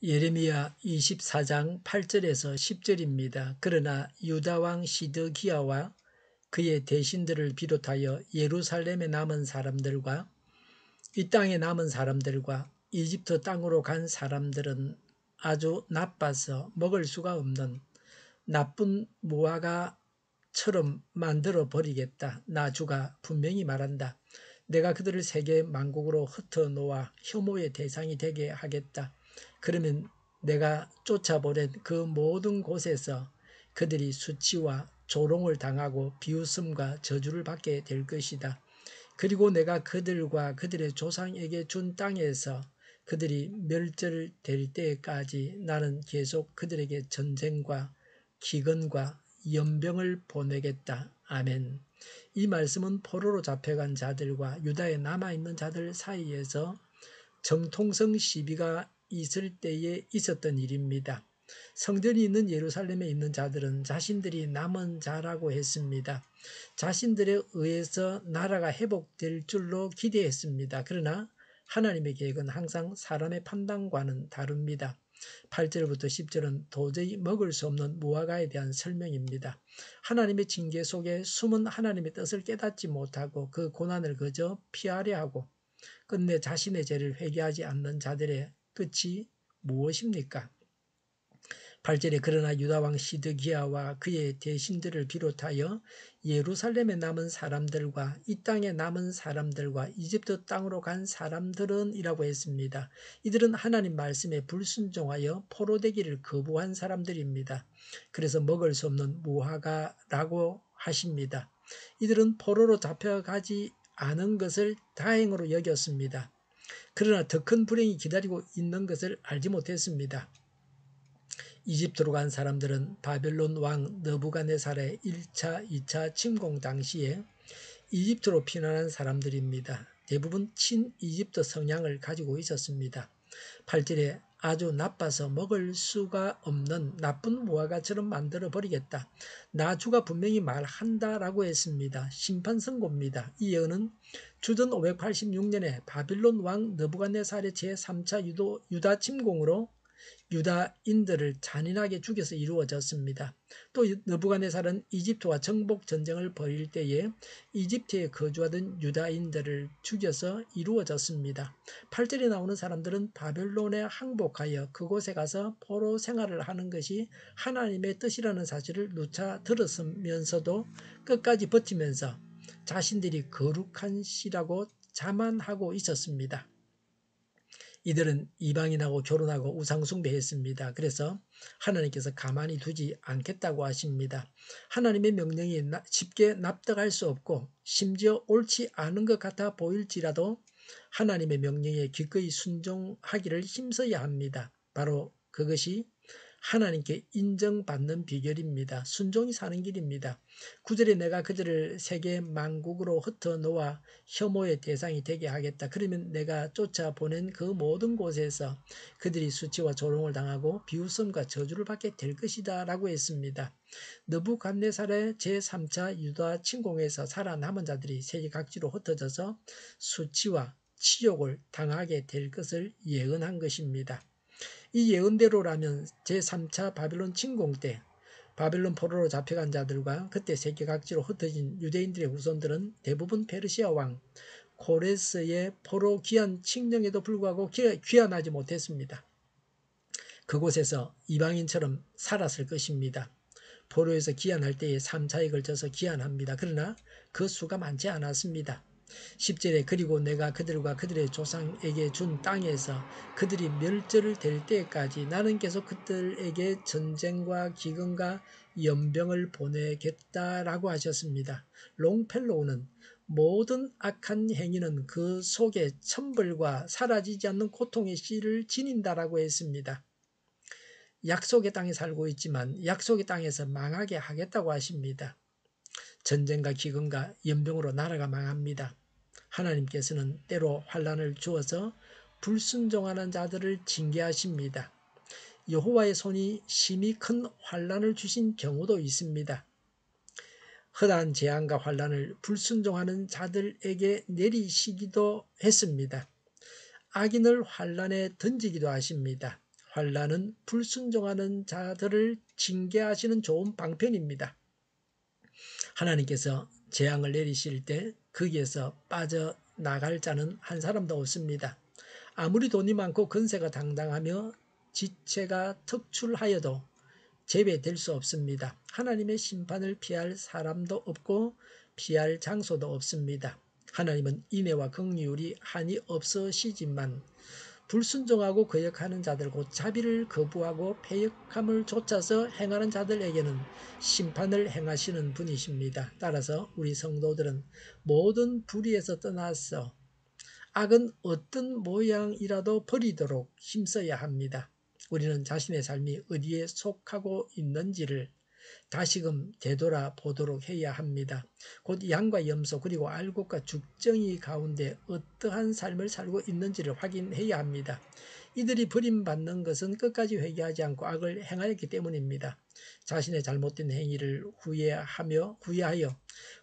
예레미야 24장 8절에서 10절입니다. 그러나 유다왕 시드기야와 그의 대신들을 비롯하여 예루살렘에 남은 사람들과 이 땅에 남은 사람들과 이집트 땅으로 간 사람들은 아주 나빠서 먹을 수가 없는 나쁜 무화과처럼 만들어 버리겠다. 나 주가 분명히 말한다. 내가 그들을 세계 만국으로 흩어놓아 혐오의 대상이 되게 하겠다. 그러면 내가 쫓아보낸 그 모든 곳에서 그들이 수치와 조롱을 당하고 비웃음과 저주를 받게 될 것이다. 그리고 내가 그들과 그들의 조상에게 준 땅에서 그들이 멸절될 때까지 나는 계속 그들에게 전쟁과 기근과 연병을 보내겠다. 아멘. 이 말씀은 포로로 잡혀간 자들과 유다에 남아있는 자들 사이에서 정통성 시비가 있을 때에 있었던 일입니다. 성전이 있는 예루살렘에 있는 자들은 자신들이 남은 자라고 했습니다. 자신들에 의해서 나라가 회복될 줄로 기대했습니다. 그러나 하나님의 계획은 항상 사람의 판단과는 다릅니다. 8절부터 10절은 도저히 먹을 수 없는 무화과에 대한 설명입니다. 하나님의 징계 속에 숨은 하나님의 뜻을 깨닫지 못하고 그 고난을 그저 피하려 하고 끝내 자신의 죄를 회개하지 않는 자들의 끝이 무엇입니까? 8절에 그러나 유다왕 시드기야와 그의 대신들을 비롯하여 예루살렘에 남은 사람들과 이 땅에 남은 사람들과 이집트 땅으로 간 사람들은 이라고 했습니다. 이들은 하나님 말씀에 불순종하여 포로되기를 거부한 사람들입니다. 그래서 먹을 수 없는 무화과라고 하십니다. 이들은 포로로 잡혀가지 않은 것을 다행으로 여겼습니다. 그러나 더 큰 불행이 기다리고 있는 것을 알지 못했습니다. 이집트로 간 사람들은 바벨론 왕 느부갓네살의 1차, 2차 침공 당시에 이집트로 피난한 사람들입니다. 대부분 친이집트 성향을 가지고 있었습니다. 8절에 아주 나빠서 먹을 수가 없는 나쁜 무화과처럼 만들어 버리겠다. 나 주가 분명히 말한다라고 했습니다. 심판 선고입니다. 이 예언은 주전 586년에 바빌론 왕 느부갓네살의 제3차 유다 침공으로 유다인들을 잔인하게 죽여서 이루어졌습니다. 또 느부갓네살은 이집트와 정복 전쟁을 벌일 때에 이집트에 거주하던 유다인들을 죽여서 이루어졌습니다. 8절에 나오는 사람들은 바벨론에 항복하여 그곳에 가서 포로 생활을 하는 것이 하나님의 뜻이라는 사실을 누차 들었으면서도 끝까지 버티면서 자신들이 거룩한 시라고 자만하고 있었습니다. 이들은 이방인하고 결혼하고 우상숭배했습니다. 그래서 하나님께서 가만히 두지 않겠다고 하십니다. 하나님의 명령이 쉽게 납득할 수 없고 심지어 옳지 않은 것 같아 보일지라도 하나님의 명령에 기꺼이 순종하기를 힘써야 합니다. 바로 그것이 하나님께 인정받는 비결입니다. 순종이 사는 길입니다. 9절에 내가 그들을 세계 만국으로 흩어놓아 혐오의 대상이 되게 하겠다. 그러면 내가 쫓아보낸 그 모든 곳에서 그들이 수치와 조롱을 당하고 비웃음과 저주를 받게 될 것이다 라고 했습니다. 느부갓네살의 제3차 유다 침공에서 살아남은 자들이 세계 각지로 흩어져서 수치와 치욕을 당하게 될 것을 예언한 것입니다. 이 예언대로라면 제3차 바벨론 침공 때 바벨론 포로로 잡혀간 자들과 그때 세계 각지로 흩어진 유대인들의 후손들은 대부분 페르시아 왕 코레스의 포로 귀환 칙령에도 불구하고 귀환하지 못했습니다. 그곳에서 이방인처럼 살았을 것입니다. 포로에서 귀환할 때에 3차에 걸쳐서 귀환합니다. 그러나 그 수가 많지 않았습니다. 10절에 그리고 내가 그들과 그들의 조상에게 준 땅에서 그들이 멸절될 때까지 나는 계속 그들에게 전쟁과 기근과 연병을 보내겠다라고 하셨습니다. 롱펠로우는 모든 악한 행위는 그 속에 천벌과 사라지지 않는 고통의 씨를 지닌다라고 했습니다. 약속의 땅에 살고 있지만 약속의 땅에서 망하게 하겠다고 하십니다. 전쟁과 기근과 연병으로 나라가 망합니다. 하나님께서는 때로 환난을 주어서 불순종하는 자들을 징계하십니다. 여호와의 손이 심히 큰 환난을 주신 경우도 있습니다. 허다한 재앙과 환난을 불순종하는 자들에게 내리시기도 했습니다. 악인을 환난에 던지기도 하십니다. 환난은 불순종하는 자들을 징계하시는 좋은 방편입니다. 하나님께서 재앙을 내리실 때 거기에서 빠져나갈 자는 한 사람도 없습니다. 아무리 돈이 많고 건세가 당당하며 지체가 특출하여도 제외될 수 없습니다. 하나님의 심판을 피할 사람도 없고 피할 장소도 없습니다. 하나님은 인애와 긍휼이 한이 없으시지만 불순종하고 거역하는 자들 곧 자비를 거부하고 패역함을 좇아서 행하는 자들에게는 심판을 행하시는 분이십니다. 따라서 우리 성도들은 모든 불의에서 떠나서 악은 어떤 모양이라도 버리도록 힘써야 합니다. 우리는 자신의 삶이 어디에 속하고 있는지를 다시금 되돌아보도록 해야 합니다. 곧 양과 염소 그리고 알곡과 죽정이 가운데 어떠한 삶을 살고 있는지를 확인해야 합니다. 이들이 버림받는 것은 끝까지 회개하지 않고 악을 행하였기 때문입니다. 자신의 잘못된 행위를 후회하여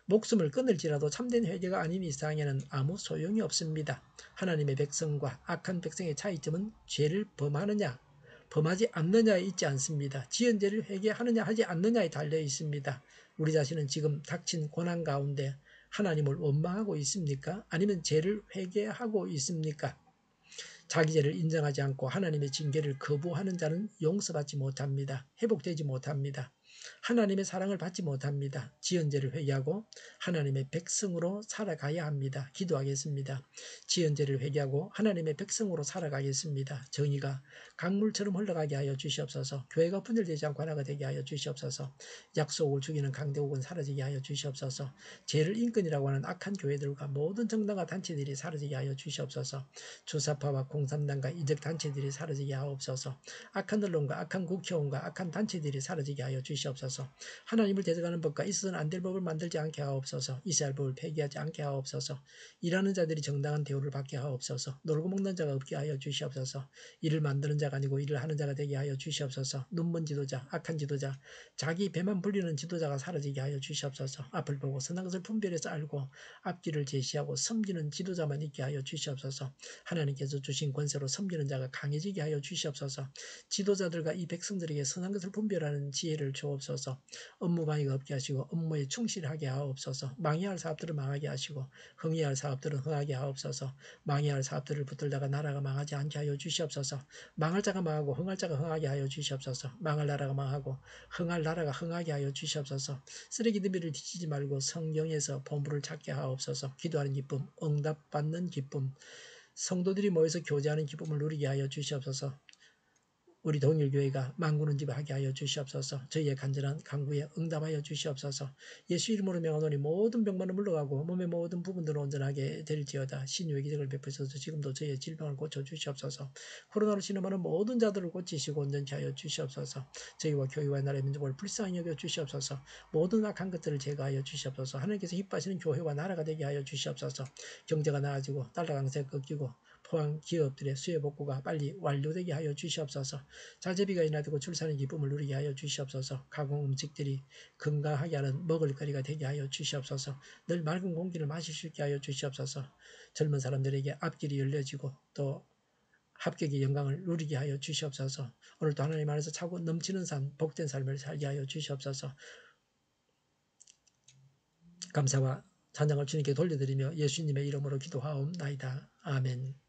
목숨을 끊을지라도 참된 회개가 아닌 이상에는 아무 소용이 없습니다. 하나님의 백성과 악한 백성의 차이점은 죄를 범하느냐 범하지 않느냐에 있지 않습니다. 지은 죄를 회개하느냐 하지 않느냐에 달려 있습니다. 우리 자신은 지금 닥친 고난 가운데 하나님을 원망하고 있습니까? 아니면 죄를 회개하고 있습니까? 자기 죄를 인정하지 않고 하나님의 징계를 거부하는 자는 용서받지 못합니다. 회복되지 못합니다. 하나님의 사랑을 받지 못합니다. 지은 죄를 회개하고 하나님의 백성으로 살아가야 합니다. 기도하겠습니다. 지은 죄를 회개하고 하나님의 백성으로 살아가겠습니다. 정의가 강물처럼 흘러가게 하여 주시옵소서. 교회가 분열되지 않고 하나가 되게 하여 주시옵소서. 약속을 죽이는 강대국은 사라지게 하여 주시옵소서. 죄를 인권이라고 하는 악한 교회들과 모든 정당과 단체들이 사라지게 하여 주시옵소서. 주사파와 공산당과 이적 단체들이 사라지게 하옵소서. 악한 언론과 악한 국회의원과 악한 단체들이 사라지게 하여 주시옵소서. 하나님을 대적하는 법과 있어서는 안 될 법을 만들지 않게 하옵소서. 이스라엘 법을 폐기하지 않게 하옵소서. 일하는 자들이 정당한 대우를 받게 하옵소서. 놀고 먹는 자가 없게 하여 주시옵소서. 일을 만드는 자가 아니고 일을 하는 자가 되게 하여 주시옵소서. 눈먼 지도자, 악한 지도자, 자기 배만 불리는 지도자가 사라지게 하여 주시옵소서. 앞을 보고 선한 것을 분별해서 알고 앞길을 제시하고 섬기는 지도자만 있게 하여 주시옵소서. 하나님께서 주신 권세로 섬기는 자가 강해지게 하여 주시옵소서. 지도자들과 이 백성들에게 선한 것을 분별하는 지혜를 주옵소서. 업무방해가 없게 하시고 업무에 충실하게 하옵소서. 망해야 할 사업들을 망하게 하시고 흥해야 할 사업들은 흥하게 하옵소서. 망해야 할 사업들을 붙들다가 나라가 망하지 않게 하여 주시옵소서. 망할 자가 망하고 흥할 자가 흥하게 하여 주시옵소서. 망할 나라가 망하고 흥할 나라가 흥하게 하여 주시옵소서. 쓰레기 더미를 뒤지지 말고 성경에서 보물을 찾게 하옵소서. 기도하는 기쁨, 응답받는 기쁨, 성도들이 모여서 교제하는 기쁨을 누리게 하여 주시옵소서. 우리 동일교회가 만군을 지배하게 하여 주시옵소서. 저희의 간절한 간구에 응답하여 주시옵소서. 예수 이름으로 명하노니 모든 병만은 물러가고 몸의 모든 부분들은 온전하게 될지어다. 신유의 기적을 베푸셔서 지금도 저희의 질병을 고쳐주시옵소서. 코로나로 신음하는 모든 자들을 고치시고 온전케 하여 주시옵소서. 저희와 교회와 나라의 민족을 불쌍히 여겨 주시옵소서. 모든 악한 것들을 제거하여 주시옵소서. 하나님께서 기뻐하시는 교회와 나라가 되게 하여 주시옵소서. 경제가 나아지고 달러 강세가 꺾이고 포항 기업들의 수요 복구가 빨리 완료되게 하여 주시옵소서. 자제비가 인하되고 출산의 기쁨을 누리게 하여 주시옵소서. 가공 음식들이 건강하게 하는 먹을거리가 되게 하여 주시옵소서. 늘 맑은 공기를 마실 수 있게 하여 주시옵소서. 젊은 사람들에게 앞길이 열려지고 또 합격의 영광을 누리게 하여 주시옵소서. 오늘도 하나님 안에서 차고 넘치는 삶, 복된 삶을 살게 하여 주시옵소서. 감사와 찬양을 주님께 돌려드리며 예수님의 이름으로 기도하옵나이다. 아멘.